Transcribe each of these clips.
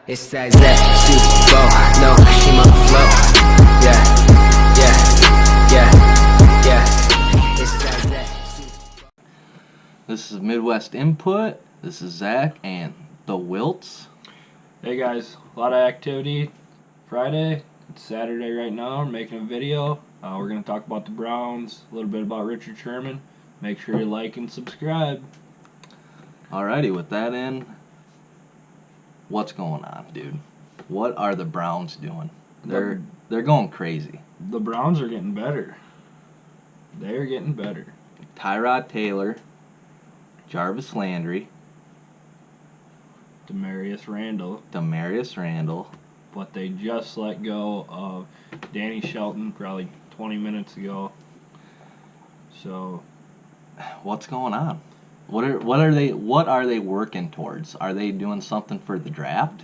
It's that Super Bowl, no, she on the floor. Yeah, it's that This is Midwest Input. This is Zach and the Wilts. Hey guys, a lot of activity. Friday, it's Saturday right now. We're making a video. We're going to talk about the Browns, a little bit about Richard Sherman. Make sure you like and subscribe. Alrighty, with that in, what's going on, dude? What are the Browns doing? They're going crazy. The Browns are getting better. They're getting better. Tyrod Taylor, Jarvis Landry, Demarius Randall. But they just let go of Danny Shelton probably 20 minutes ago. So, what's going on? What are they working towards? Are they doing something for the draft?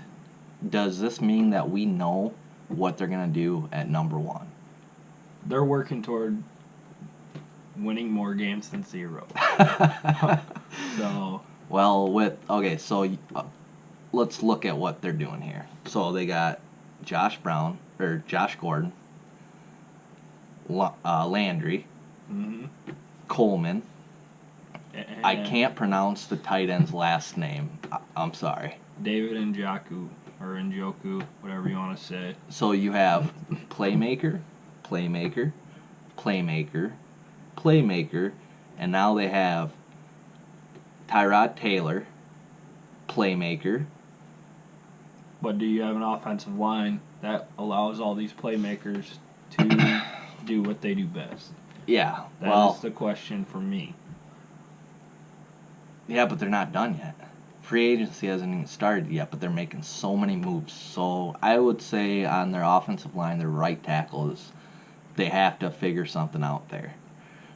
Does this mean that we know what they're gonna do at number one? They're working toward winning more games than 0. So, well, let's look at what they're doing here. So they got Josh Gordon, Landry, Coleman. I can't pronounce the tight end's last name. I'm sorry. David Njoku, or Njoku, whatever you want to say. So you have playmaker, and now they have Tyrod Taylor, playmaker. But do you have an offensive line that allows all these playmakers to do what they do best? Yeah, That is the question for me. Yeah, but they're not done yet. Free agency hasn't even started yet, but they're making so many moves. So I would say on their offensive line, their right tackle they have to figure something out there.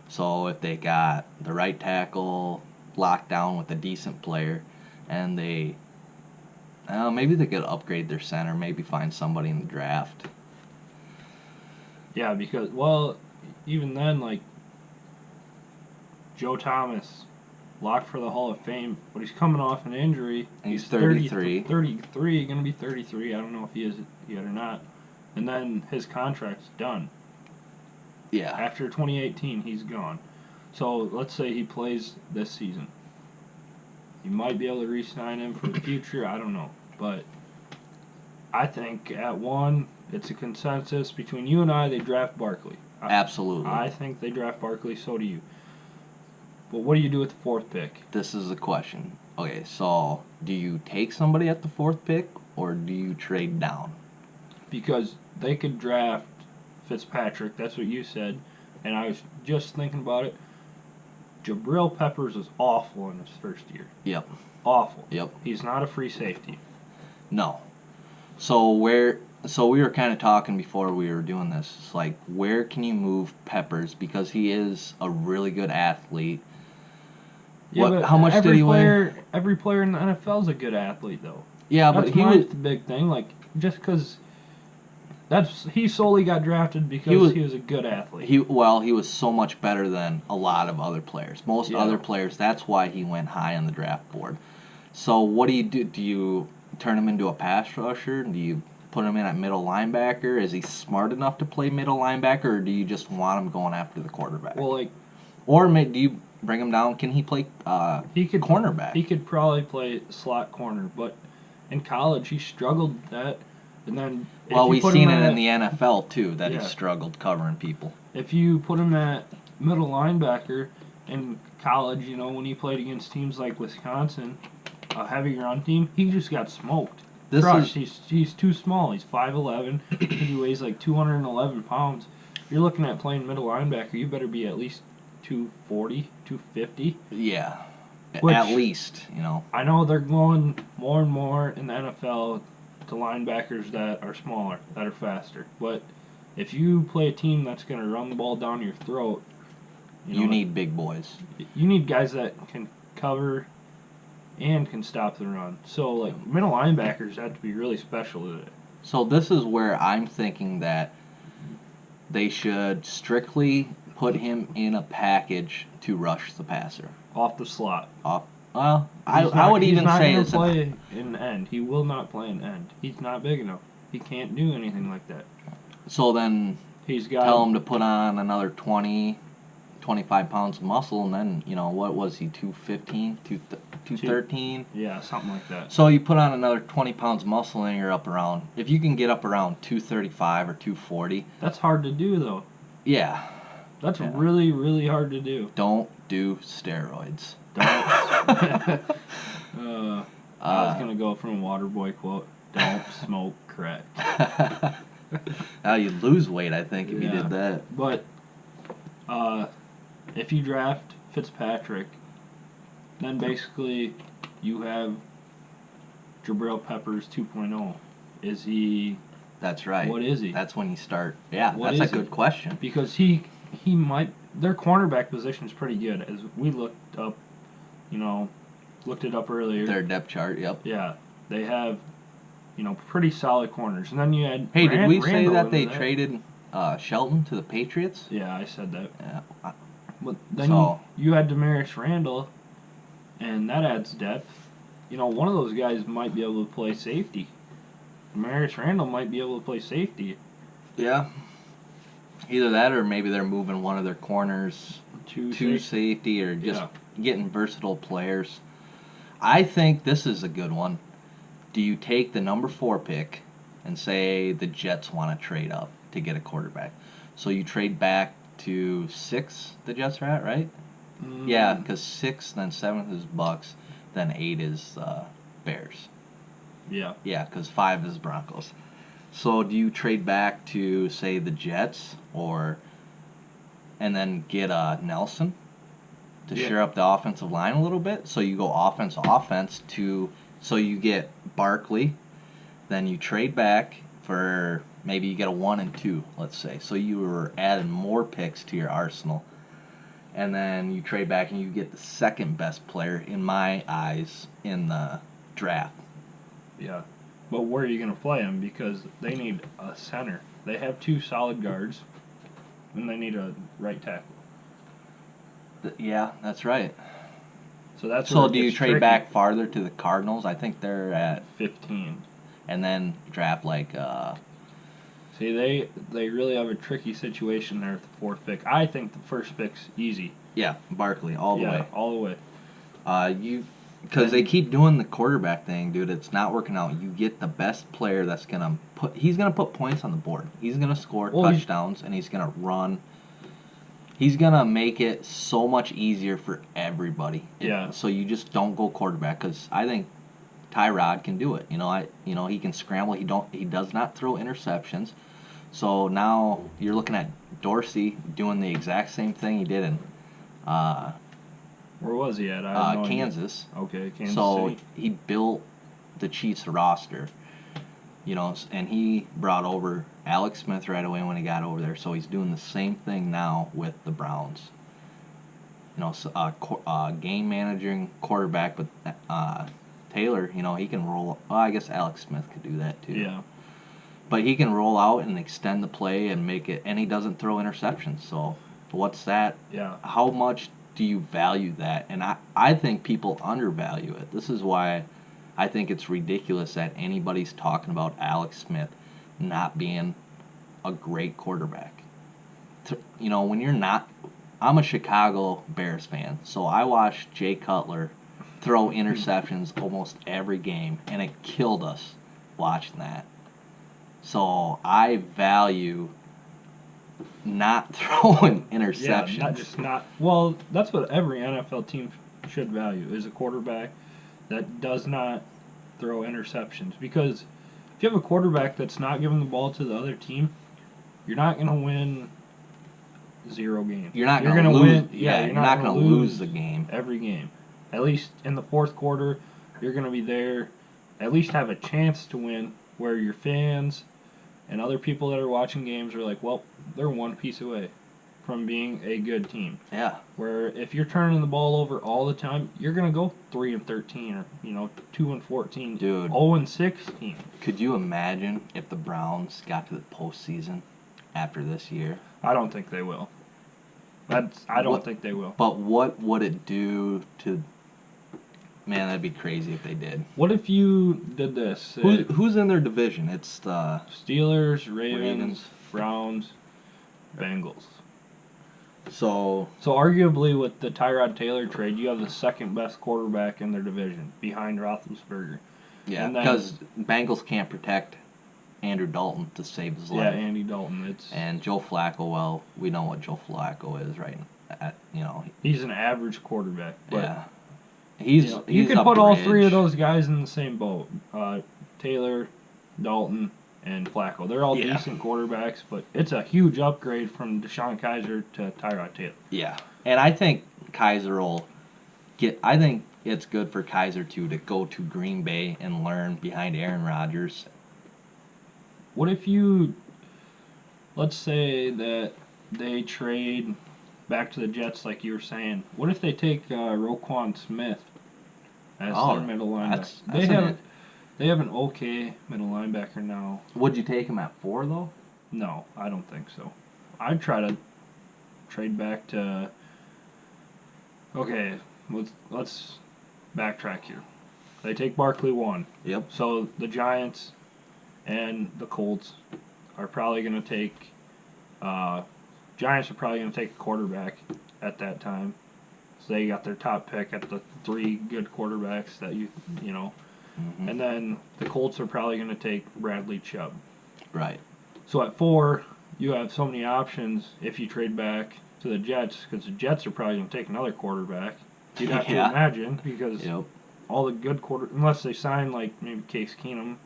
So if they got the right tackle locked down with a decent player, and maybe they could upgrade their center, maybe find somebody in the draft. Yeah, because, even then, Joe Thomas, locked for the Hall of Fame, but he's coming off an injury. He's 33. 33, going to be 33. I don't know if he is yet or not. And then his contract's done. Yeah. After 2018, he's gone. So let's say he plays this season. You might be able to re-sign him for the future. I don't know. But I think at 1, it's a consensus between you and I, they draft Barkley. Absolutely. I think they draft Barkley, so do you. But what do you do with the 4th pick? This is the question. Okay, so do you take somebody at the 4th pick, or do you trade down? Because they could draft Fitzpatrick, that's what you said, and I was just thinking about it. Jabrill Peppers is awful in his first year. Yep. Awful. Yep. He's not a free safety. No. So we were kind of talking before we were doing this. It's like, where can you move Peppers, because he is a really good athlete. Yeah, how much did he win? Every player in the NFL is a good athlete, though. Yeah, that's but he was the big thing. Just because he solely got drafted because he was a good athlete. He was so much better than a lot of other players. Most other players, that's why he went high on the draft board. So what do you do? Do you turn him into a pass rusher? Do you put him in at middle linebacker? Is he smart enough to play middle linebacker, or do you just want him going after the quarterback? Well, or do you bring him down? Can he play cornerback? He could probably play slot corner, but in college he struggled with that. And then we've seen it in the NFL too, that he struggled covering people. If you put him at middle linebacker in college, when he played against teams like Wisconsin, a heavy run team, he just got smoked. He's too small. He's 5'11". He weighs 211 pounds. If you're looking at playing middle linebacker, you better be at least 240, 250. Yeah, at least, I know they're going more and more in the NFL to linebackers that are smaller, that are faster. But if you play a team that's going to run the ball down your throat, you need big boys. You need guys that can cover and can stop the run. So, middle linebackers have to be really special today. So this is where I'm thinking that they should strictly put him in a package to rush the passer. Off the slot. Well, I would even say he's it's not going to play in end. He will not play in end. He's not big enough. He can't do anything like that. So then He's got tell him to put on another 20, 25 pounds of muscle, and then, what was he, 215, 213? Yeah, something like that. So you put on another 20 pounds of muscle, and you're up around, if you can get up around 235 or 240. That's hard to do, though. Yeah. That's really, really hard to do. Don't do steroids. Don't. I was going to go from a Waterboy quote. Don't smoke crack. Now you'd lose weight, I think, if you did that. But if you draft Fitzpatrick, then basically you have Jabrill Peppers 2.0. Is he... That's right. What is he? That's when you start. Yeah, What that's is a good question. Because he might... Their cornerback position is pretty good. As we looked up, looked it up earlier. Their depth chart, yep. Yeah. They have, pretty solid corners. And then you had... Hey, did we say Randall that they there. traded Shelton to the Patriots? Yeah, I said that. Yeah. But then So- you had Demarius Randall, and that adds depth. One of those guys might be able to play safety. Demarius Randall might be able to play safety. Yeah. Either that or maybe they're moving one of their corners to safety or just getting versatile players. I think this is a good one. Do you take the number 4 pick and say the Jets want to trade up to get a quarterback? So you trade back to 6, the Jets are at, right? Yeah, because 6, then 7th is Bucks, then 8 is Bears. Yeah. Yeah, because 5 is Broncos. So do you trade back to, say, the Jets, and then get Nelson to shore up the offensive line a little bit? So you go offense so you get Barkley, then you trade back for maybe you get a 1 and 2, let's say. So you were adding more picks to your arsenal. And then you trade back and you get the second best player, in my eyes, in the draft. Yeah. But where are you going to play him? Because they need a center. They have 2 solid guards, and they need a right tackle. Yeah, that's right. So that's So where it do you gets trade tricky. back farther to the Cardinals? I think they're at 15. And then draft See, they really have a tricky situation there at the 4th pick. I think the 1st pick's easy. Barkley all the way. all the way. Because they keep doing the quarterback thing, dude. It's not working out. You get the best player that's gonna put points on the board. He's gonna score touchdowns and he's gonna run. He's gonna make it so much easier for everybody. Yeah. So you just don't go quarterback, because I think Tyrod can do it. He can scramble. He does not throw interceptions. So now you're looking at Dorsey doing the exact same thing he did in Where was he at? I have no idea. Kansas. Okay, Kansas So City. he built the Chiefs roster, and he brought over Alex Smith right away when he got over there. So he's doing the same thing now with the Browns. Game managing quarterback, but Taylor, he can roll. Well, I guess Alex Smith could do that too. Yeah. But he can roll out and extend the play and make it, and he doesn't throw interceptions. So what's that? Yeah. How much do you value that? And I think people undervalue it. This is why I think it's ridiculous that anybody's talking about Alex Smith not being a great quarterback. When you're not... I'm a Chicago Bears fan, so I watched Jay Cutler throw interceptions almost every game, and it killed us watching that. So I value not throwing interceptions. Yeah, well, that's what every NFL team should value, is a quarterback that does not throw interceptions. Because if you have a quarterback that's not giving the ball to the other team, you're not going to win 0 games. You're not going to lose. You're not going to lose the game. Every game. At least in the 4th quarter, you're going to be there, at least have a chance to win, where your fans and other people that are watching games are like, well, they're 1 piece away from being a good team. Yeah. Where if you're turning the ball over all the time, you're going to go 3-13 or 2-14, dude, 0-16. Could you imagine if the Browns got to the postseason after this year? I don't think they will. I don't think they will. But what would it do to Man, that'd be crazy if they did. What if you did this? Who's in their division? It's the Steelers, Ravens, Ravens. Browns, Bengals. So So arguably with the Tyrod Taylor trade, you have the second best quarterback in their division behind Roethlisberger. yeah, And then- because Bengals can't protect Andrew Dalton to save his Yeah, life. Andy Dalton. And Joe Flacco, well, we know what Joe Flacco is, right? He's an average quarterback. But, Yeah. He's you could a put all three of bridge. those guys in the same boat. Taylor, Dalton, and Flacco. They're all Yeah. decent quarterbacks, but it's a huge upgrade from Deshaun Kaiser to Tyrod Taylor. Yeah. And I think Kaiser will I think it's good for Kaiser to go to Green Bay and learn behind Aaron Rodgers. What if let's say that they trade back to the Jets like you were saying. What if they take Roquan Smith as their middle linebacker? They have an okay middle linebacker now. Would you take him at 4 though? No, I don't think so. I'd try to trade back to. Okay, let's backtrack here. They take Barkley 1. Yep. So the Giants and the Colts are probably going to take. Giants are probably going to take a quarterback at that time. So they got their top pick at the 3 good quarterbacks that you know. Mm-hmm. And then the Colts are probably going to take Bradley Chubb. Right. So at 4, you have so many options if you trade back to the Jets, because the Jets are probably going to take another quarterback. You'd have to imagine, because all the good unless they sign like maybe Case Keenum.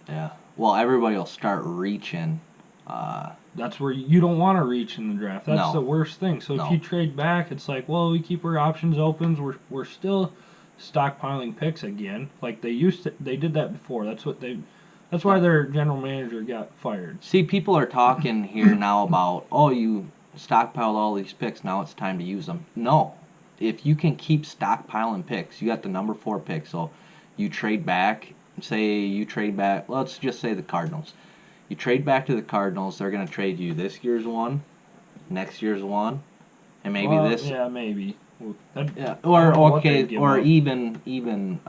Yeah. Well, everybody will start reaching. That's where you don't want to reach in the draft. That's the worst thing. So if you trade back, it's like, well, we keep our options open. We're still stockpiling picks again, like they used to. They did that before. That's why their general manager got fired. See, people are talking here now about, oh, you stockpiled all these picks, now it's time to use them. No. If you can keep stockpiling picks, you got the number 4 pick, so you trade back, let's just say the Cardinals. You trade back to the Cardinals, they're going to trade you this year's 1, next year's 1, and maybe this. Yeah, maybe. Or even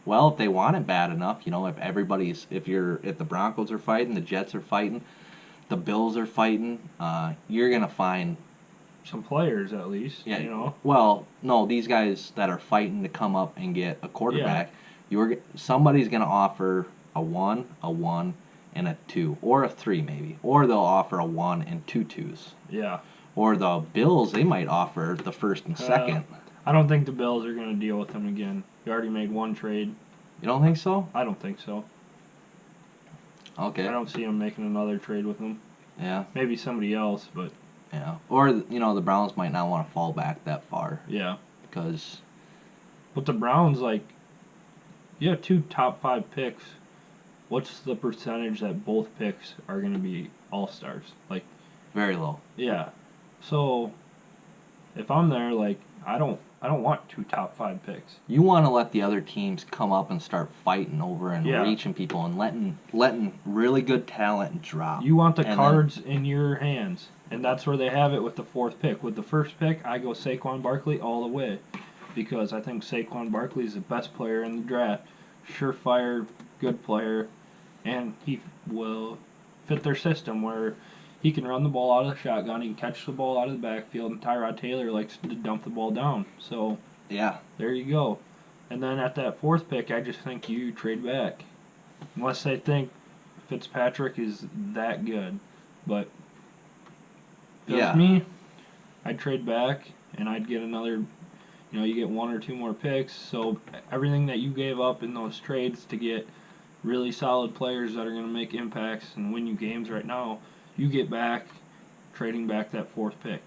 well, if they want it bad enough, if the Broncos are fighting, the Jets are fighting, the Bills are fighting, you're gonna find some players at least. Yeah. Well, no, these guys that are fighting to come up and get a quarterback, somebody's gonna offer a 1, and a 2, or a 3 maybe, or they'll offer a 1 and 2 2s. Yeah. Or the Bills, they might offer the 1st and 2nd. I don't think the Bills are going to deal with them again. You already made 1 trade. You don't think so? I don't think so. Okay. I don't see them making another trade with them. Yeah. Maybe somebody else, but. Yeah. Or, the Browns might not want to fall back that far. Yeah. Because. But the Browns, you have 2 top 5 picks. What's the percentage that both picks are going to be all-stars? Very low. Yeah. So, if I'm there, I don't want 2 top 5 picks. You want to let the other teams come up and start fighting over and reaching people and letting really good talent drop. You want the cards in your hands, and that's where they have it with the 4th pick. With the 1st pick, I go Saquon Barkley all the way, because I think Saquon Barkley is the best player in the draft. Surefire, good player, and he will fit their system where he can run the ball out of the shotgun, he can catch the ball out of the backfield, and Tyrod Taylor likes to dump the ball down. So, there you go. And then at that 4th pick, I just think you trade back. Unless they think Fitzpatrick is that good. But, if it was me, I'd trade back, and I'd get another, you get 1 or 2 more picks. So, everything that you gave up in those trades to get really solid players that are going to make impacts and win you games right now, you get back, trading back that 4th pick.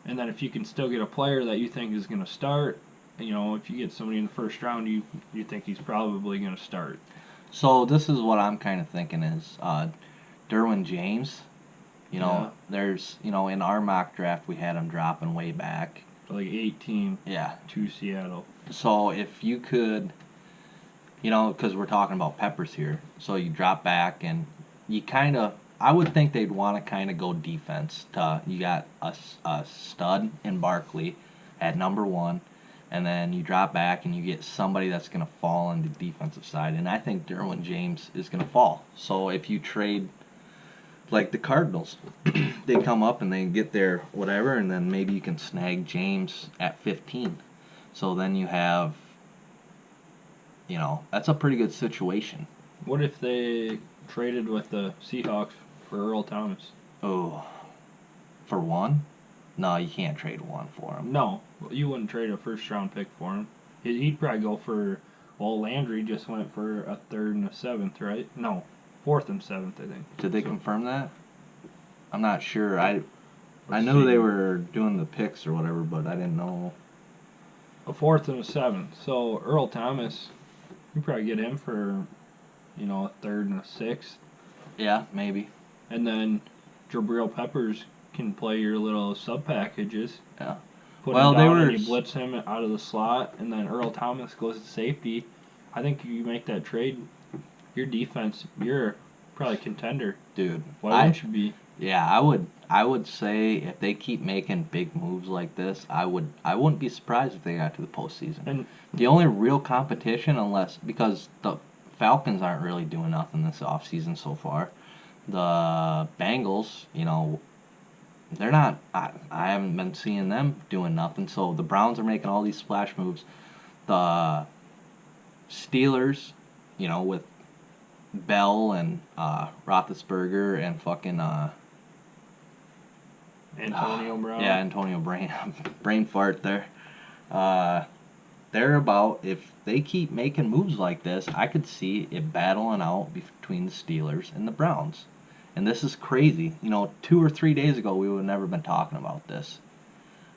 And then if you can still get a player that you think is going to start, if you get somebody in the 1st round, you think he's probably going to start. So this is what I'm kind of thinking is Derwin James, there's, in our mock draft we had him dropping way back. 18 to Seattle. So if you could, because we're talking about Peppers here, so you drop back and you kind of, I would think they'd want to kind of go defense. You got a stud in Barkley at number 1, and then you drop back and you get somebody that's going to fall on the defensive side. And I think Derwin James is going to fall. So if you trade like the Cardinals, they come up and they get their whatever, and then maybe you can snag James at 15. So then you have, that's a pretty good situation. What if they traded with the Seahawks for Earl Thomas? Oh, for one? No, you can't trade one for him. No, you wouldn't trade a first-round pick for him. He'd probably go for, Landry just went for a 3rd and a 7th, right? No, 4th and 7th, I think. Did they confirm that? I'm not sure. I Let's know see. they were doing the picks or whatever, but I didn't know. A 4th and a 7th. So Earl Thomas, you probably get him for, a 3rd and a 6th. Yeah, maybe. And then Jabrill Peppers can play your little sub packages. Yeah. Put Well, him they down were and you blitz him out of the slot, and then Earl Thomas goes to safety. I think if you make that trade, your defense, you're probably a contender. Dude. Why wouldn't you be? Yeah, I would say if they keep making big moves like this, I wouldn't be surprised if they got to the postseason. And the only real competition, because the Falcons aren't really doing nothing this offseason so far. The Bengals, they're not. I haven't been seeing them doing nothing. So the Browns are making all these splash moves. The Steelers, with Bell and Roethlisberger and fucking Antonio Brown. Yeah, Antonio Brain brain fart there. They're about, if they keep making moves like this, I could see it battling out between the Steelers and the Browns. And this is crazy. 2 or 3 days ago we would have never been talking about this.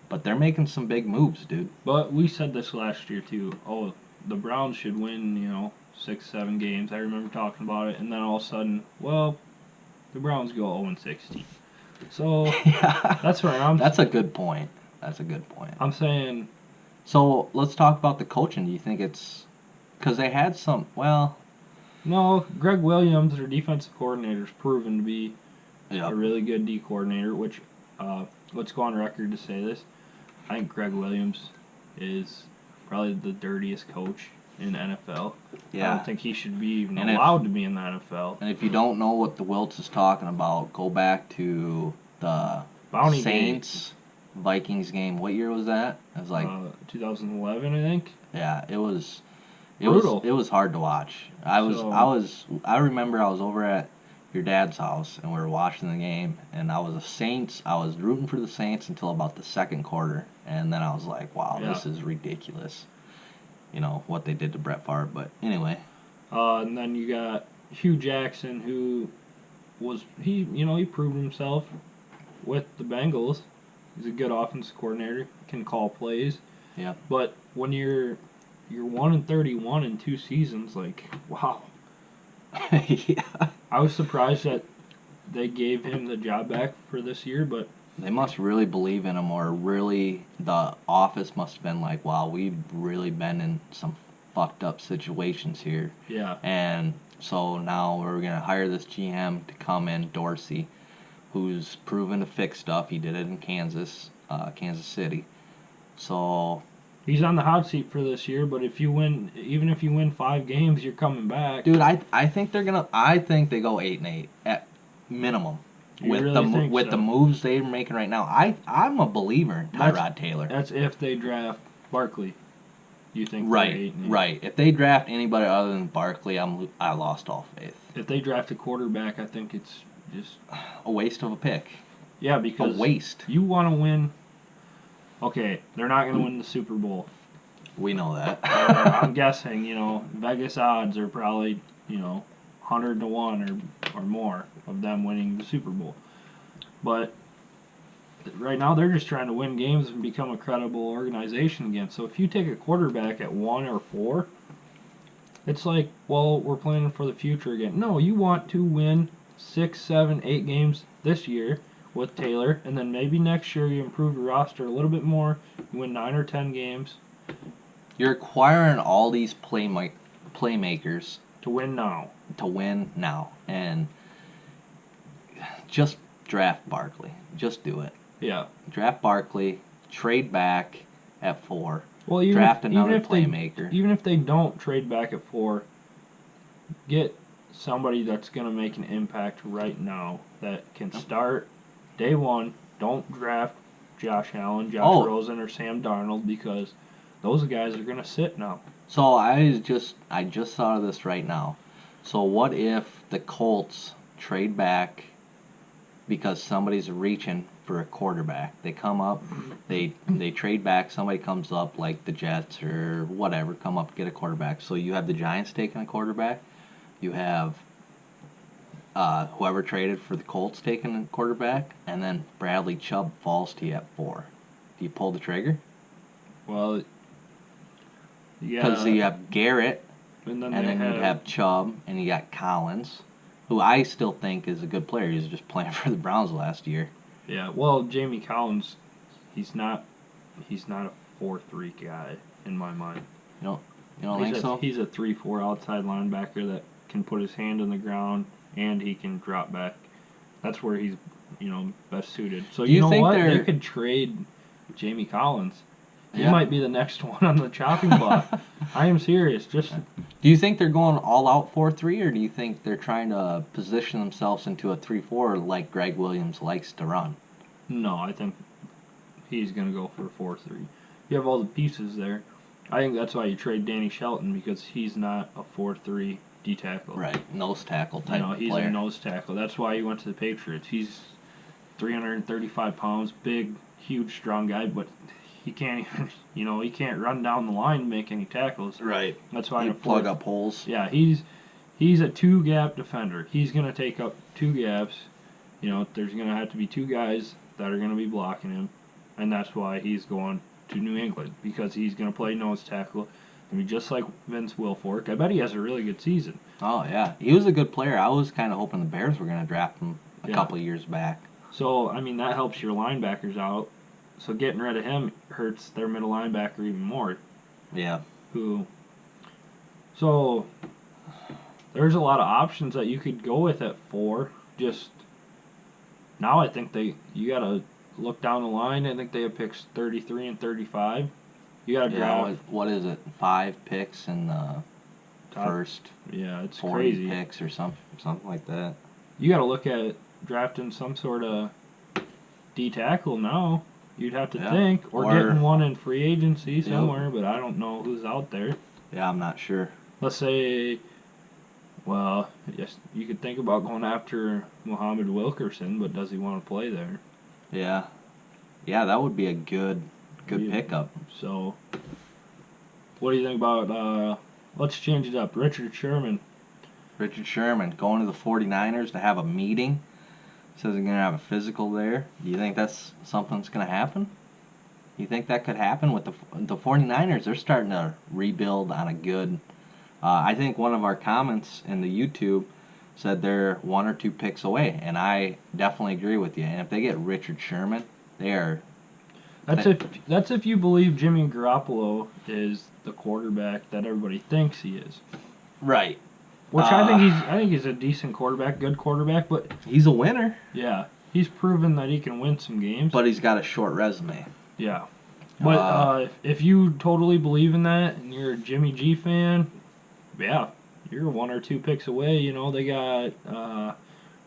But they're making some big moves, dude. But we said this last year too. Oh, the Browns should win, 6, 7 games. I remember talking about it, and then all of a sudden, the Browns go 0-16. So Yeah. that's where That's a good point. I'm saying. So let's talk about the coaching. Do you think it's because they had some? Well, No, Greg Williams, their defensive coordinator, is proven to be yeah. a really good D coordinator. Which, let's go on record to say this. I think Greg Williams is probably the dirtiest coach in the NFL. Yeah. I don't think he should be even And allowed to be in the NFL. And if you don't know what the Wilts is talking about, go back to the Bounty Saints Vikings game. What year was that? It was like 2011, I think. yeah, it was Brutal. It was hard to watch. I remember I was over at your dad's house and we were watching the game, and I was rooting for the Saints until about the second quarter, and then I was like, wow, Yeah. this is ridiculous. What they did to Brett Favre, but anyway. And then you got Hugh Jackson, who he proved himself with the Bengals. He's a good offensive coordinator, can call plays. Yeah. But when you're 1-31 in 2 seasons, like, wow. Yeah. I was surprised that they gave him the job back for this year, but They must really believe in him, or really the office must have been like, wow, we've really been in some fucked up situations here. yeah. And so now we're going to hire this GM to come in, Dorsey, who's proven to fix stuff. He did it in Kansas City. So He's on the hot seat for this year, but even if you win 5 games, you're coming back. dude, I think they go 8-8 at minimum. You With really think so? the moves they're making right now, I'm a believer in Tyrod Taylor. That's if they draft Barkley. You think Right, they're 8-8. right. If they draft anybody other than Barkley, I lost all faith. If they draft a quarterback, I think it's just A waste of a pick. yeah, A because waste. you want to win. Okay, they're not going to win the Super Bowl. We know that. I'm guessing, Vegas odds are probably, 100 to 1 or more of them winning the Super Bowl. But right now they're just trying to win games and become a credible organization again. So if you take a quarterback at 1 or 4, it's like, well, we're planning for the future again. No, you want to win 6, 7, 8 games this year with Taylor, and then maybe next year you improve your roster a little bit more. You win 9 or 10 games. You're acquiring all these playmakers To win now. And just draft Barkley. Just do it. Yeah. Draft Barkley, trade back at 4, Well, even draft if, another playmaker. even if they don't trade back at 4, get somebody that's going to make an impact right now that can start day 1. Don't draft Josh Allen, Josh Rosen, or Sam Darnold because those guys are going to sit now. So I just thought of this right now. So what if the Colts trade back because somebody's reaching for a quarterback? They come up, they trade back, somebody comes up like the Jets or whatever, come up get a quarterback. So you have the Giants taking a quarterback, you have whoever traded for the Colts taking a quarterback, and then Bradley Chubb falls to you at 4. Do you pull the trigger? Well, yeah. Because you have Garrett, and then you have Chubb, and you got Collins, who I still think is a good player. He was just playing for the Browns last year. Yeah, well, Jamie Collins, he's not a 4-3 guy in my mind. You don't think so? He's a 3-4 outside linebacker that can put his hand on the ground and he can drop back. That's where he's best suited. So Do you know think what? they're- They could trade Jamie Collins. He Yeah. might be the next one on the chopping block. I am serious. Just Do you think they're going all out 4-3, or do you think they're trying to position themselves into a 3-4 like Greg Williams likes to run? no, I think he's gonna go for 4-3. You have all the pieces there. I think that's why you trade Danny Shelton because he's not a 4-3 D tackle. Right, nose tackle type of He's player. a nose tackle. That's why he went to the Patriots. He's 335 pounds, big, huge, strong guy, but he can't even, he can't run down the line and make any tackles. Right. That's why You in a plug 4 up holes. Yeah, he's a 2-gap defender. He's gonna take up 2 gaps. There's gonna have to be 2 guys that are gonna be blocking him, and that's why he's going to New England because he's gonna play nose tackle. I mean, just like Vince Wilfork. I bet he has a really good season. Oh, yeah. He was a good player. I was kind of hoping the Bears were going to draft him a Yeah. couple of years back. So, I mean, that helps your linebackers out. So getting rid of him hurts their middle linebacker even more. Yeah. So, there's a lot of options that you could go with at 4. Just, now I think you got to look down the line. I think they have picks 33 and 35. You got to draft. What is it? 5 picks in the Top- first Yeah, it's 40 crazy. picks or something like that. You got to look at drafting some sort of D tackle now. You'd have to Yeah. think, or getting one in free agency somewhere, Yep. but I don't know who's out there. Yeah, I'm not sure. Let's say, well, yes, you could think about going after Muhammad Wilkerson, but does he want to play there? Yeah. Yeah, that would be a good Yeah. pickup. So, what do you think about, let's change it up. Richard Sherman. Richard Sherman going to the 49ers to have a meeting. Says he's going to have a physical there. Do you think that's something that's going to happen? You think that could happen with the 49ers? They're starting to rebuild on a good... I think one of our comments in the YouTube said they're 1 or 2 picks away, and I definitely agree with you. And if they get Richard Sherman, they are... That's if you believe Jimmy Garoppolo is the quarterback that everybody thinks he is. Right. Which I think he's a decent quarterback, good quarterback, but He's a winner, yeah, he's proven that he can win some games. but he's got a short resume. Yeah. But if you totally believe in that and you're a Jimmy G fan, yeah, you're 1 or 2 picks away. They got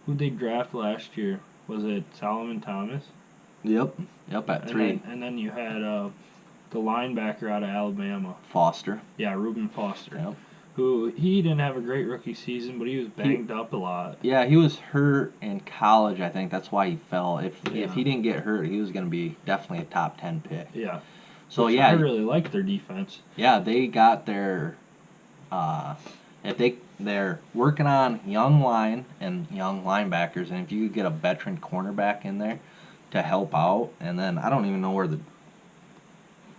who'd they draft last year? Was it Solomon Thomas? Yep, at 3. And then you had the linebacker out of Alabama. Foster. Yeah, Reuben Foster. Yep. Who he didn't have a great rookie season, but he was banged up a lot. Yeah, he was hurt in college, I think. That's why he fell. If Yeah. he didn't get hurt, he was going to be definitely a top 10 pick. Yeah. So, Which yeah. I really like their defense. Yeah, they got their they're working on young line and young linebackers, and if you could get a veteran cornerback in there to help out, and then I don't even know where the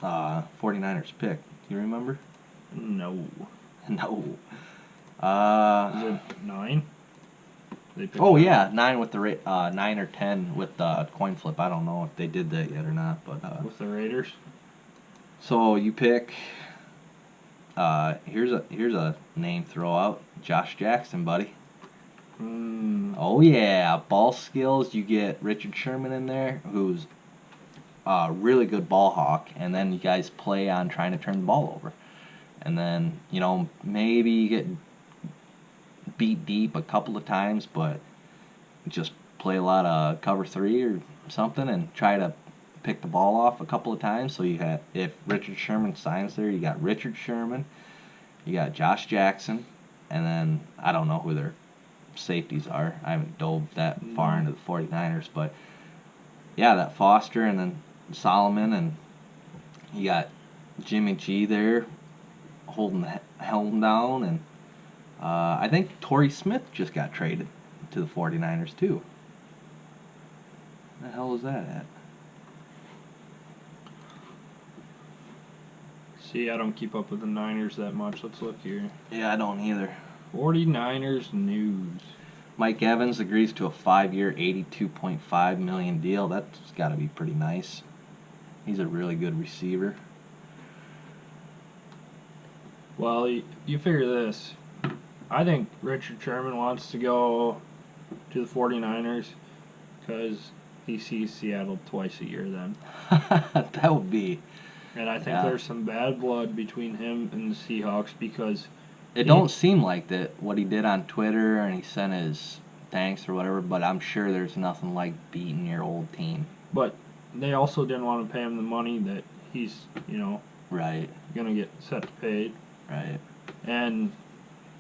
49ers picked. Do you remember? No. No. Is it 9? They picked Oh 9. yeah, 9 with the 9 or 10 with the coin flip. I don't know if they did that yet or not, but With the Raiders. so you pick. Here's a name throw out. Josh Jackson, buddy. Oh yeah, ball skills. You get Richard Sherman in there, who's really good ball hawk, and then you guys play on trying to turn the ball over. And then, maybe you get beat deep a couple of times, but just play a lot of cover 3 or something and try to pick the ball off a couple of times. So if Richard Sherman signs there, you got Richard Sherman, you got Josh Jackson, and then I don't know who their safeties are. I haven't dove that far into the 49ers, but yeah, that Foster and then Solomon, and you got Jimmy G there holding the helm down, and I think Torrey Smith just got traded to the 49ers too. Where the hell is that at? See, I don't keep up with the Niners that much. Let's look here. Yeah, I don't either. 49ers news. Mike Evans agrees to a 5-year, $82.5 million deal. That's got to be pretty nice. He's a really good receiver. Well, you figure this. I think Richard Sherman wants to go to the 49ers because he sees Seattle twice a year then. That would be. And I think there's some bad blood between him and the Seahawks because it don't seem like that what he did on Twitter and he sent his thanks or whatever, but I'm sure there's nothing like beating your old team. But they also didn't want to pay him the money that he's, right, going to get set to pay. Right. And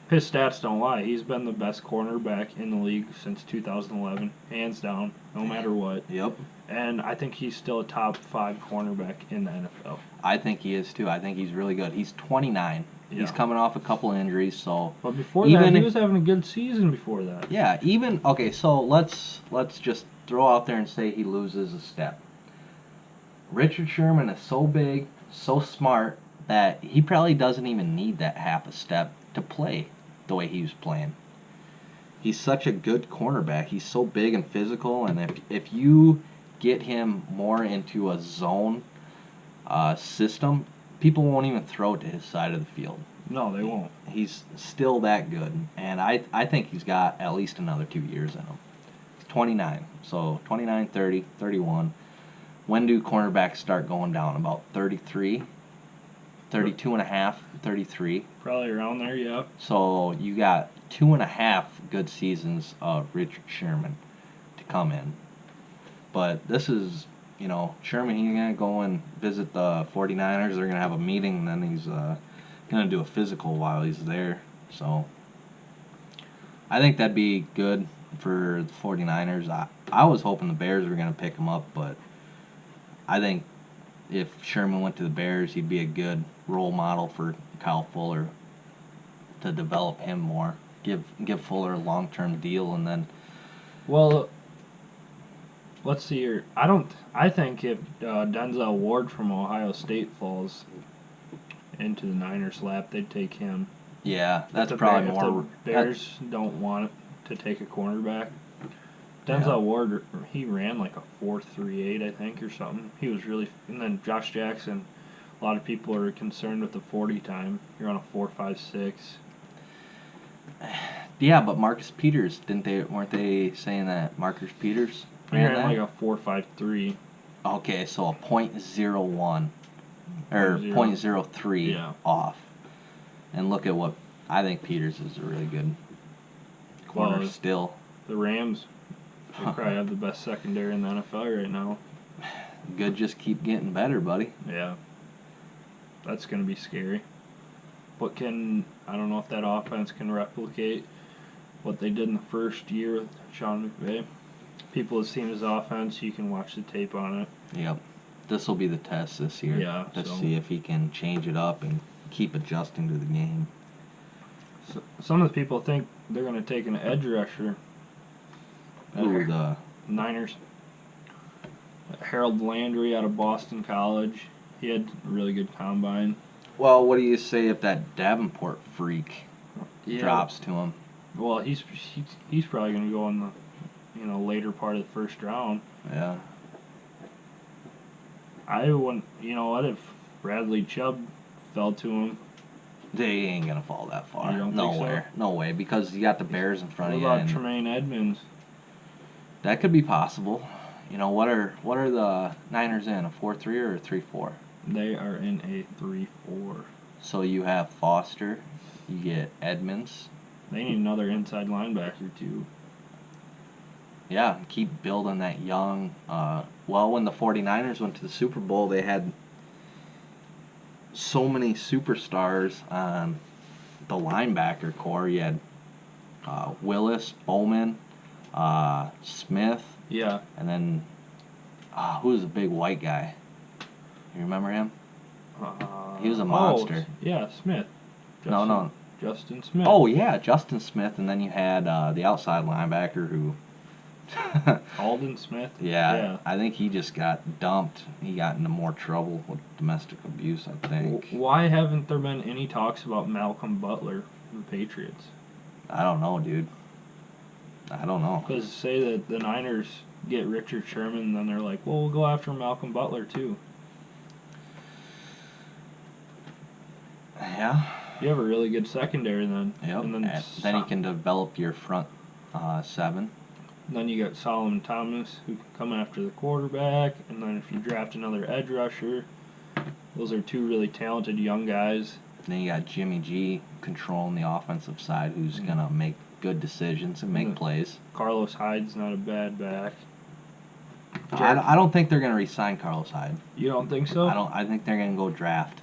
his stats don't lie. He's been the best cornerback in the league since 2011, hands down, no matter what. Yep. And I think he's still a top 5 cornerback in the NFL. I think he is too. I think he's really good. He's 29. Yeah. He's coming off a couple injuries, so. But before that, he was having a good season before that. Yeah. Okay. So let's just throw out there and say he loses a step. Richard Sherman is so big, so smart that he probably doesn't even need that half a step to play the way he was playing. He's such a good cornerback. He's so big and physical, and if you get him more into a zone system, people won't even throw to his side of the field. No, they won't. He's still that good, and I think he's got at least another 2 years in him. He's 29, so 29, 30, 31. When do cornerbacks start going down? About 33, 32 and a half, 33. Probably around there, yeah. So you got 2.5 good seasons of Richard Sherman to come in. But this is, Sherman, he's going to go and visit the 49ers. They're going to have a meeting, and then he's going to do a physical while he's there. So I think that'd be good for the 49ers. I was hoping the Bears were going to pick him up, but I think if Sherman went to the Bears, he'd be a good role model for Kyle Fuller to develop him more. Give Fuller a long-term deal, and then. Well, let's see here. I think if Denzel Ward from Ohio State falls into the Niners' lap, they'd take him. Yeah, that's probably more. If the Bears don't want to take a cornerback. Denzel Ward, he ran like a 4.38, I think, or something. He was really. And then Josh Jackson, a lot of people are concerned with the 40 time. You're on a 4.56. Yeah, but Marcus Peters, weren't they saying that Marcus Peters ran like a 4.53. Okay, so a .01 or .03 off. And look at what I think Peters is a really good corner still. The Rams, they probably have the best secondary in the NFL right now. Good, just keep getting better, buddy. Yeah. That's going to be scary. But I don't know if that offense can replicate what they did in the first year with Sean McVay. People have seen his offense. You can watch the tape on it. Yep. This will be the test this year. Yeah. To see if he can change it up and keep adjusting to the game. So, some of the people think they're going to take an edge rusher. Ooh, the Niners. Harold Landry out of Boston College. He had a really good combine. Well, what do you say if that Davenport freak drops to him? Well, he's probably going to go in the later part of the first round. Yeah. I wouldn't. You know what? If Bradley Chubb fell to him, they ain't gonna fall that far. You don't Nowhere. think so? No way, because you got the Bears in front of you. What about Tremaine Edmonds? That could be possible. You know, what are the Niners in? A 4-3 or a 3-4? They are in a 3-4. So you have Foster, you get Edmonds. They need another inside linebacker too. Yeah, keep building that young. When the 49ers went to the Super Bowl, they had so many superstars on the linebacker core. You had Willis, Bowman, Smith, Yeah. and then who was the big white guy? You remember him? He was a monster. Yeah, Smith. No. Justin Smith. Oh, yeah, Justin Smith, and then you had the outside linebacker who... Alden Smith. Yeah, I think he just got dumped. He got into more trouble with domestic abuse, I think. Why haven't there been any talks about Malcolm Butler from the Patriots? I don't know, dude. I don't know. Because say that the Niners get Richard Sherman, then they're like, well, we'll go after Malcolm Butler too. Yeah. You have a really good secondary then. Yep. And then you can develop your front seven. Then you got Solomon Thomas, who can come after the quarterback. And then if you draft another edge rusher, those are two really talented young guys. Then you got Jimmy G controlling the offensive side, who's going to make good decisions and make plays. Carlos Hyde's not a bad back. I don't think they're going to re-sign Carlos Hyde. You don't think so? I think they're going to go draft.